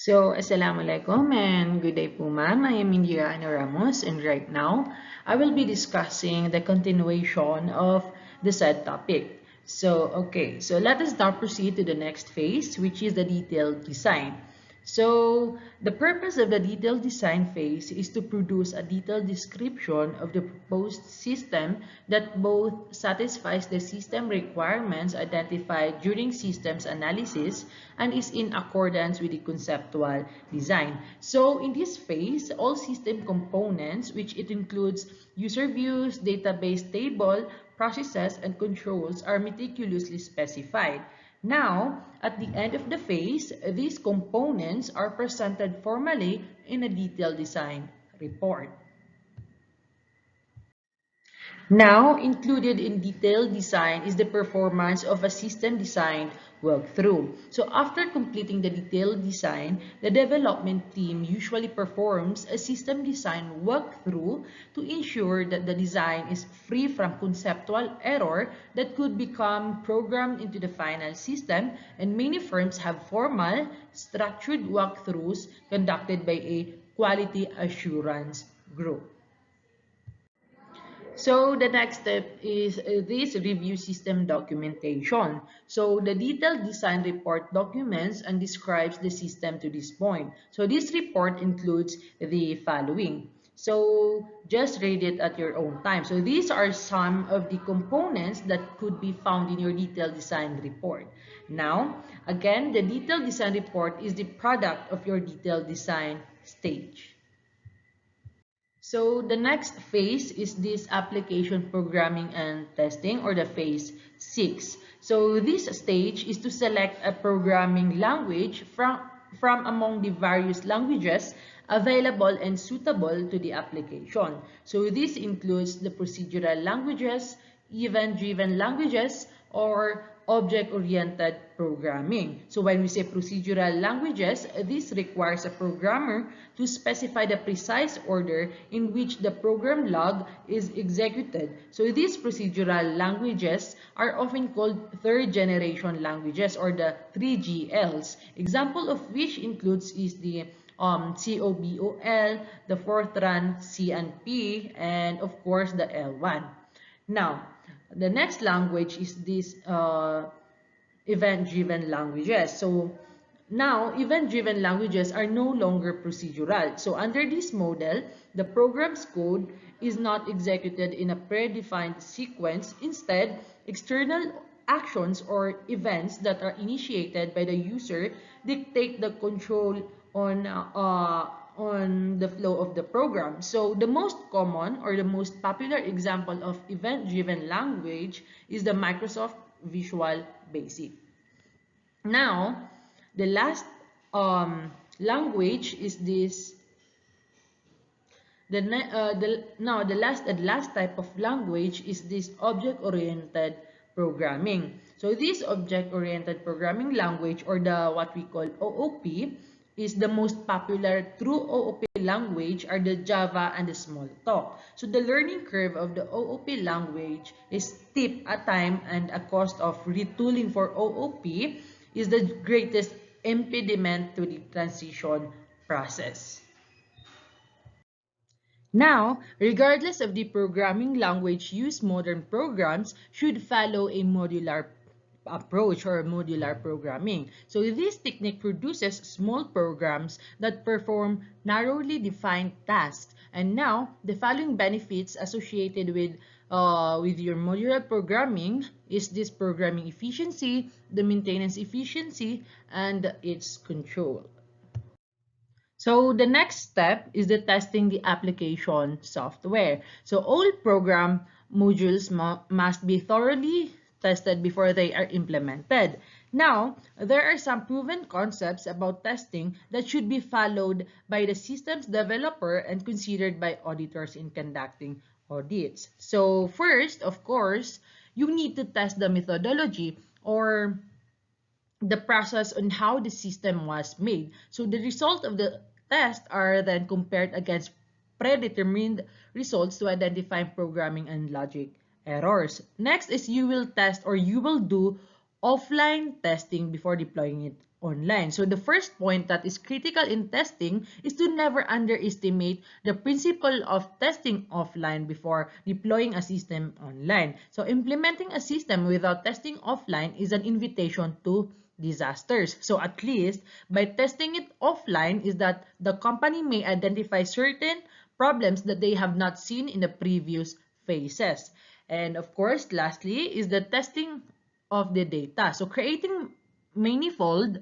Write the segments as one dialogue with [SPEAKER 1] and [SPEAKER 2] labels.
[SPEAKER 1] Assalamualaikum and good day po ma'am. I am Indira Ana Ramos and right now I will be discussing the continuation of the said topic. So let us now proceed to the next phase, which is the detailed design. So the purpose of the detailed design phase is to produce a detailed description of the proposed system that both satisfies the system requirements identified during systems analysis and is in accordance with the conceptual design. So in this phase, all system components, which it includes user views, database table, processes, and controls, are meticulously specified. Now, at the end of the phase, these components are presented formally in a detailed design report. Now, included in detailed design is the performance of a system design walkthrough. So after completing the detailed design, the development team usually performs a system design walkthrough to ensure that the design is free from conceptual error that could become programmed into the final system, and many firms have formal, structured walkthroughs conducted by a quality assurance group. So the next step is this review system documentation. So the detailed design report documents and describes the system to this point. So this report includes the following. So just read it at your own time. So these are some of the components that could be found in your detailed design report. Now, again, the detailed design report is the product of your detailed design stage. So the next phase is this application programming and testing, or the phase 6. So this stage is to select a programming language from among the various languages available and suitable to the application. So this includes the procedural languages, event-driven languages, or object-oriented programming. So when we say procedural languages, this requires a programmer to specify the precise order in which the program log is executed. So these procedural languages are often called third-generation languages, or the 3GLs. Example of which includes is the COBOL, the Fortran C and P, and of course the L1. Now, the next language is this event-driven languages. So now, event-driven languages are no longer procedural. So under this model, the program's code is not executed in a predefined sequence. Instead, external actions or events that are initiated by the user dictate the control on the flow of the program. So the most common or the most popular example of event-driven language is the Microsoft Visual Basic. Now, the last language is this. The last type of language is this object-oriented programming. So this object-oriented programming language, or the what we call OOP, is the most popular true OOP language are the Java and the Smalltalk. So the learning curve of the OOP language is steep at time, and a cost of retooling for OOP is the greatest impediment to the transition process. Now, regardless of the programming language used, modern programs should follow a modular approach or modular programming. So this technique produces small programs that perform narrowly defined tasks. And now, the following benefits associated with your modular programming is this programming efficiency, the maintenance efficiency, and its control. So the next step is the testing the application software. So all program modules must be thoroughly tested before they are implemented. Now, there are some proven concepts about testing that should be followed by the systems developer and considered by auditors in conducting audits. So first, of course, you need to test the methodology, or the process on how the system was made. So the result of the test are then compared against predetermined results to identify programming and logic errors. Next is you will test, or you will do offline testing before deploying it online. So the first point that is critical in testing is to never underestimate the principle of testing offline before deploying a system online. So implementing a system without testing offline is an invitation to disasters. So at least by testing it offline is that the company may identify certain problems that they have not seen in the previous phases. And of course, lastly is the testing of the data. So creating manifold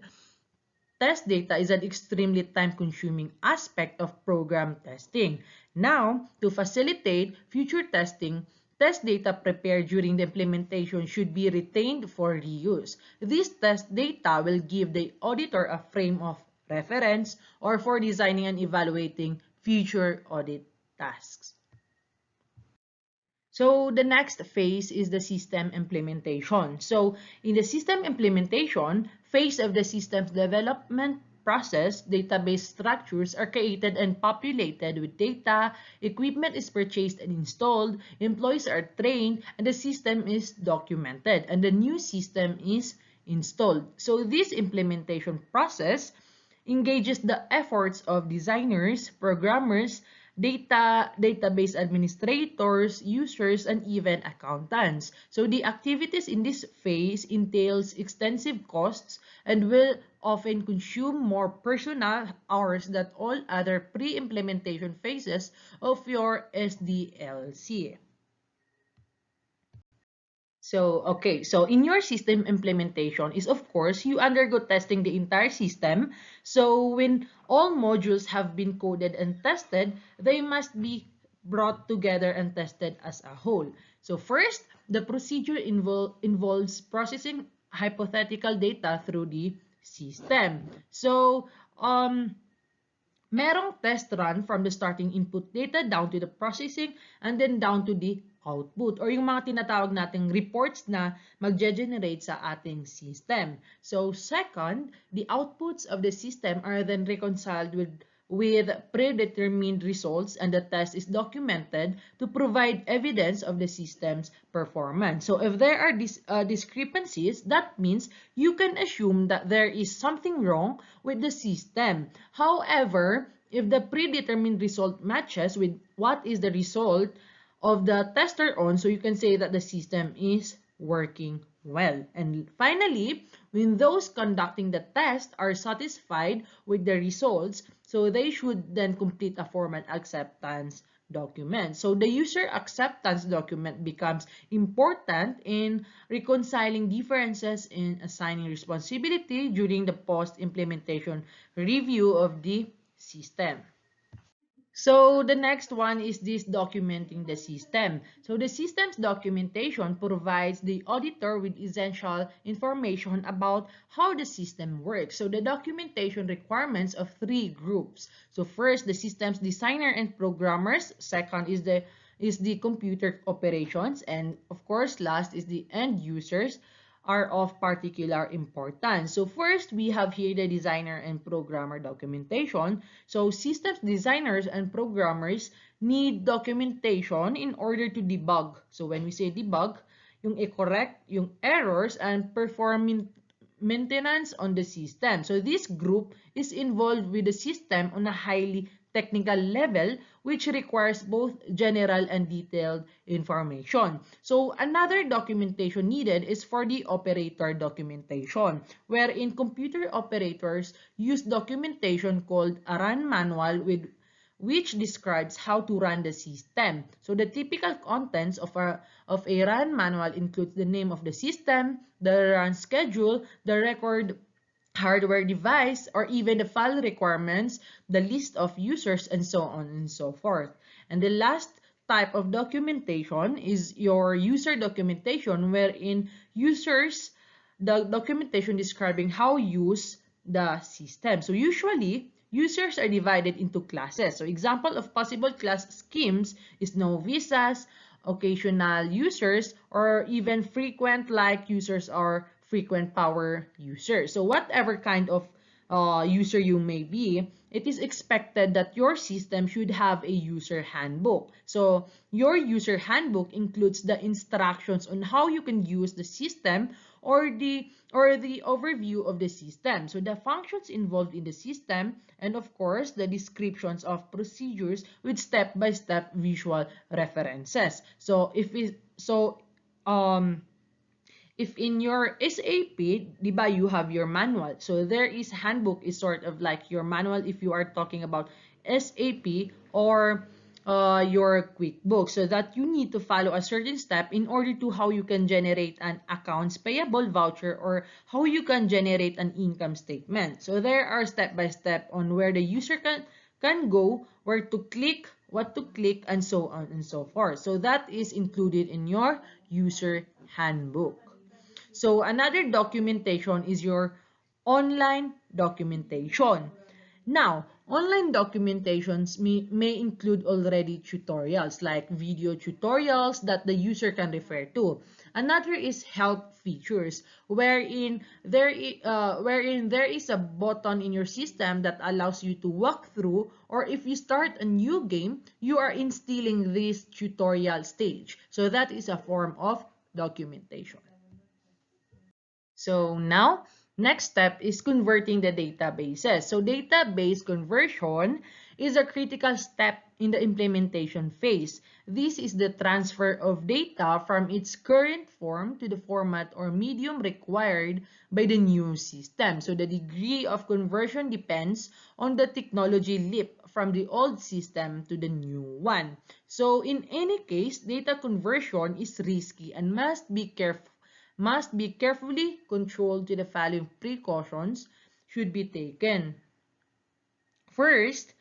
[SPEAKER 1] test data is an extremely time-consuming aspect of program testing. Now, to facilitate future testing, test data prepared during the implementation should be retained for reuse. This test data will give the auditor a frame of reference or for designing and evaluating future audit tasks. So the next phase is the system implementation. So in the system implementation phase of the system's development process, database structures are created and populated with data, equipment is purchased and installed, employees are trained, and the system is documented, and the new system is installed. So this implementation process engages the efforts of designers, programmers, database administrators, users, and even accountants. So the activities in this phase entails extensive costs and will often consume more personnel hours than all other pre-implementation phases of your SDLC. So, okay, so in your system implementation is of course you undergo testing the entire system. So when all modules have been coded and tested, they must be brought together and tested as a whole. So first, the procedure involves processing hypothetical data through the system. So, merong test run from the starting input data down to the processing and then down to the output or yung mga tinatawag nating reports na magge-generate sa ating system. So second, the outputs of the system are then reconciled with predetermined results and the test is documented to provide evidence of the system's performance. So if there are discrepancies, that means you can assume that there is something wrong with the system. However, if the predetermined result matches with what is the result of the tester on, so you can say that the system is working well. And finally, when those conducting the test are satisfied with the results, so they should then complete a formal acceptance document. So the user acceptance document becomes important in reconciling differences in assigning responsibility during the post-implementation review of the system. So the next one is this documenting the system. So the system's documentation provides the auditor with essential information about how the system works. So the documentation requirements of three groups. So first, the system's designer and programmers. Second is the computer operations, and of course, last is the end users are of particular importance. So first, we have here the designer and programmer documentation. So systems designers and programmers need documentation in order to debug. So when we say debug, yung i-correct yung errors and perform maintenance on the system. So this group is involved with the system on a highly technical level, which requires both general and detailed information. So another documentation needed is for the operator documentation, wherein computer operators use documentation called a run manual which describes how to run the system. So the typical contents of a run manual includes the name of the system, the run schedule, the record hardware device, or even the file requirements, the list of users, and so on and so forth. And the last type of documentation is your user documentation, wherein the documentation describing how use the system. So usually, users are divided into classes. So example of possible class schemes is no visas, occasional users, or even frequent like users or frequent power users. So whatever kind of user you may be, it is expected that your system should have a user handbook. So your user handbook includes the instructions on how you can use the system or the overview of the system. So the functions involved in the system, and of course the descriptions of procedures with step-by-step visual references. So if in your SAP, di ba, you have your manual. So there is handbook is sort of like your manual if you are talking about SAP or your QuickBooks. So that you need to follow a certain step in order to how you can generate an accounts payable voucher or how you can generate an income statement. So there are step-by-step on where the user can go, where to click, what to click, and so on and so forth. So that is included in your user handbook. So another documentation is your online documentation. Now, online documentations may include already tutorials like video tutorials that the user can refer to. Another is help features wherein there is a button in your system that allows you to walk through, or if you start a new game, you are instilling this tutorial stage. So that is a form of documentation. So now, next step is converting the databases. So database conversion is a critical step in the implementation phase. This is the transfer of data from its current form to the format or medium required by the new system. So the degree of conversion depends on the technology leap from the old system to the new one. So in any case, data conversion is risky and must be carefully controlled to the following precautions should be taken. First,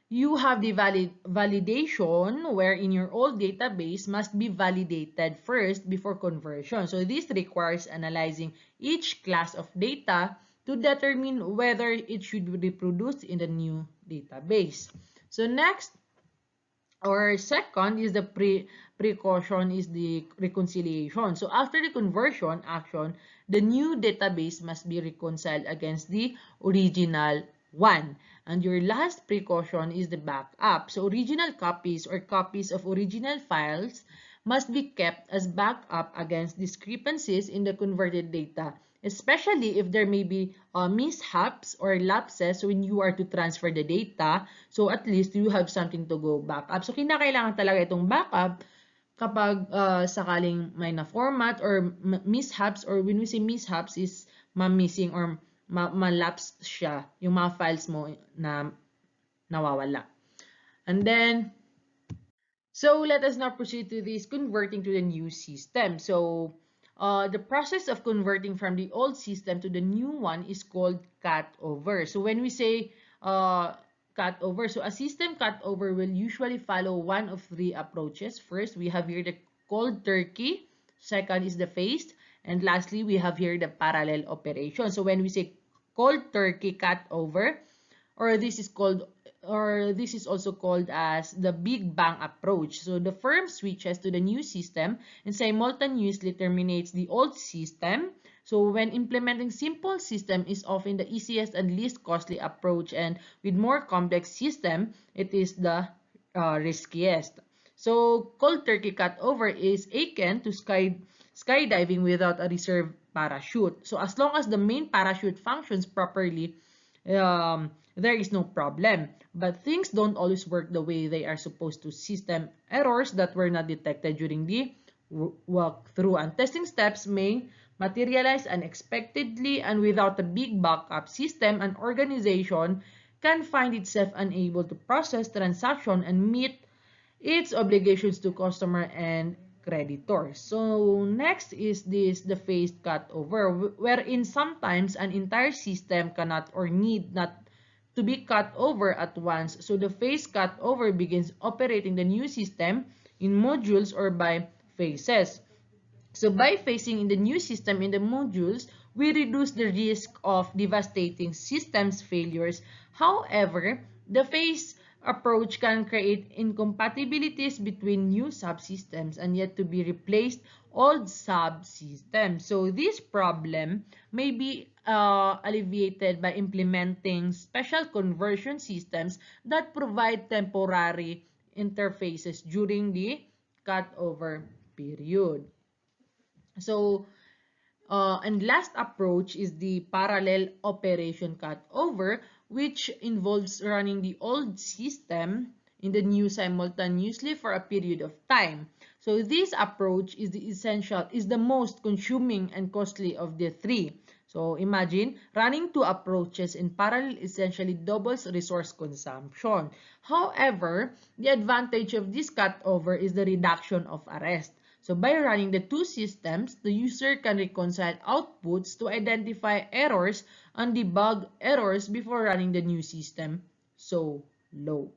[SPEAKER 1] you have the validation wherein your old database must be validated first before conversion. So this requires analyzing each class of data to determine whether it should be reproduced in the new database. So next, or second is the precaution is the reconciliation. So after the conversion action, the new database must be reconciled against the original one. And your last precaution is the backup. So original copies or copies of original files must be kept as backup against discrepancies in the converted data, especially if there may be mishaps or lapses when you are to transfer the data. So at least you have something to go back up. So kinakailangan talaga itong backup kapag sakaling may na-format or mishaps, or when we say mishaps is ma-missing or ma-lapse siya, yung mga files mo na nawawala. And then, so let us now proceed to this converting to the new system. So the process of converting from the old system to the new one is called cutover. So when we say cutover, so a system cutover will usually follow one of three approaches. First, we have here the cold turkey. Second is the phased. And lastly, we have here the parallel operation. So when we say cold turkey cutover, or this is also called as the Big Bang approach. So the firm switches to the new system and simultaneously terminates the old system. So when implementing simple system is often the easiest and least costly approach, and with more complex system, it is the riskiest. So cold turkey cutover is akin to skydiving without a reserve parachute. So as long as the main parachute functions properly, there is no problem. But things don't always work the way they are supposed to. System errors that were not detected during the walkthrough and testing steps may materialize unexpectedly, and without a big backup system, an organization can find itself unable to process transaction and meet its obligations to customer and creditors. So next is the phased cutover, wherein sometimes an entire system cannot or need not to be cut over at once. So the phased cutover begins operating the new system in modules or by phases. So by phasing in the new system in the modules, we reduce the risk of devastating systems failures. However, the phase approach can create incompatibilities between new subsystems and yet to be replaced old subsystems. So this problem may be alleviated by implementing special conversion systems that provide temporary interfaces during the cutover period. So, and last approach is the parallel operation cutover, which involves running the old system in the new simultaneously for a period of time. So this approach is the most consuming and costly of the three. So imagine running two approaches in parallel essentially doubles resource consumption. However, the advantage of this cutover is the reduction of arrest. So by running the two systems, the user can reconcile outputs to identify errors and debug errors before running the new system. So low.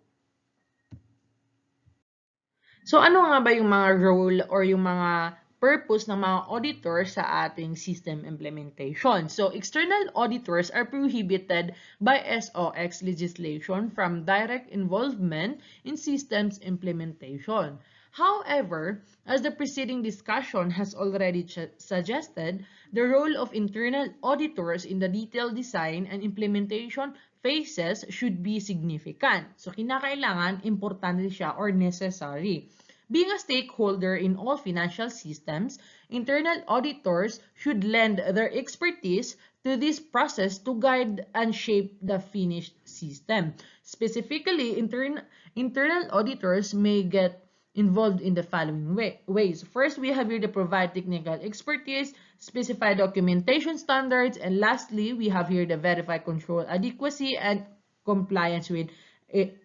[SPEAKER 1] So ano nga ba yung mga role or yung mga purpose ng mga auditors sa ating system implementation? So external auditors are prohibited by SOX legislation from direct involvement in systems implementation. However, as the preceding discussion has already suggested, the role of internal auditors in the detailed design and implementation phases should be significant. So, kinakailangan, importante siya or necessary. Being a stakeholder in all financial systems, internal auditors should lend their expertise to this process to guide and shape the finished system. Specifically, internal auditors may get involved in the following ways. First, we have here to provide technical expertise, specify documentation standards, and lastly, we have here the verify control adequacy and compliance with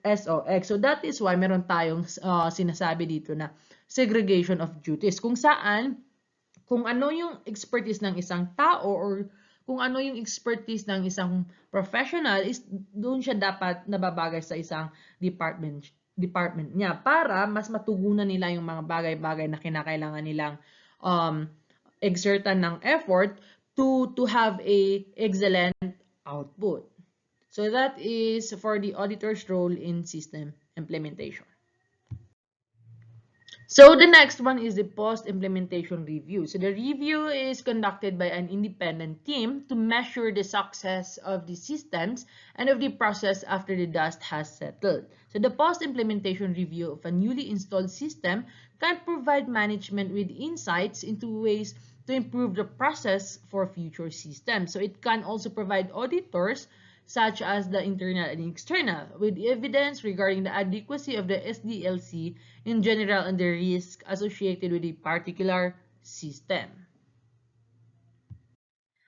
[SPEAKER 1] SOX. So that is why meron tayong sinasabi dito na segregation of duties. Kung saan, kung ano yung expertise ng isang tao or kung ano yung expertise ng isang professional is doon siya dapat nababagay sa isang department niya para mas matugunan nila yung mga bagay-bagay na kinakailangan nilang exertan ng effort to have a excellent output. So that is for the auditor's role in system implementation. So the next one is the post-implementation review. So the review is conducted by an independent team to measure the success of the systems and of the process after the dust has settled. So the post-implementation review of a newly installed system can provide management with insights into ways to improve the process for future systems. So it can also provide auditors such as the internal and external, with evidence regarding the adequacy of the SDLC in general and the risk associated with a particular system.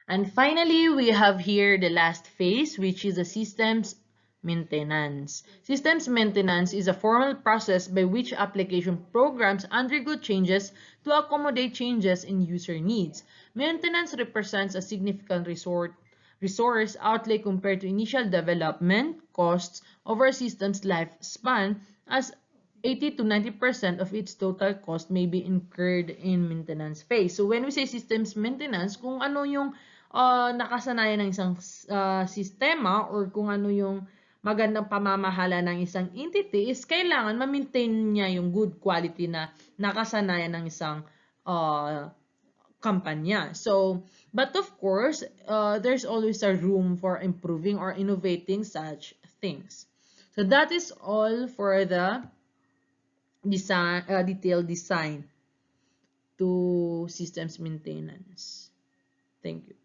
[SPEAKER 1] And finally, we have here the last phase, which is the systems maintenance. Systems maintenance is a formal process by which application programs undergo changes to accommodate changes in user needs. Maintenance represents a significant resource outlay compared to initial development costs over a system's lifespan, as 80 to 90% of its total cost may be incurred in maintenance phase. So when we say systems maintenance, kung ano yung nakasanayan ng isang sistema or kung ano yung magandang pamamahala ng isang entity is kailangan ma-maintain niya yung good quality na nakasanayan ng isang kampanya. So, but of course, there's always a room for improving or innovating such things. So that is all for the design, detailed design to systems maintenance. Thank you.